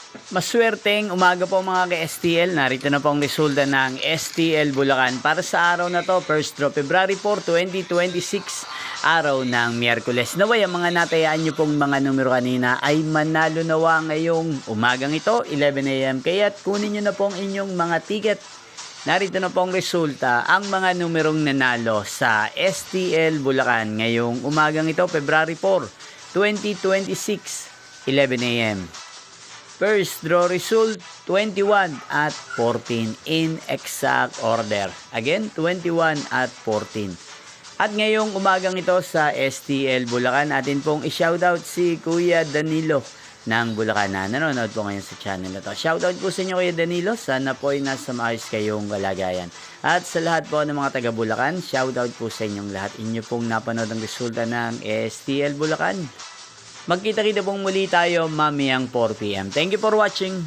Maswerteng umaga po mga ka-STL. Narito na po ang resulta ng STL Bulacan para sa araw na to, 1st of February 4, 2026, araw ng Miyerkules. Naway ang mga natayaan nyo pong mga numero kanina ay manalo nawa ngayong umagang ito, 11 AM. Kaya't kunin nyo na pong inyong mga ticket. Narito na pong resulta, ang mga numerong nanalo sa STL Bulacan ngayong umagang ito, February 4, 2026, 11 AM. First draw result, 21 at 14 in exact order. Again, 21 at 14. At ngayong umagang ito sa STL Bulacan, atin pong i-shoutout si Kuya Danilo ng Bulacan na nanonood po ngayon sa channel na to. Shoutout po sa inyo Kuya Danilo, sana po ay nasa maayos kayong kalagayan. At sa lahat po ng mga taga Bulacan, shoutout po sa inyong lahat. Inyo pong napanood ang resulta ng STL Bulacan. Magkita-kita pong muli tayo mamayang 4 PM. Thank you for watching.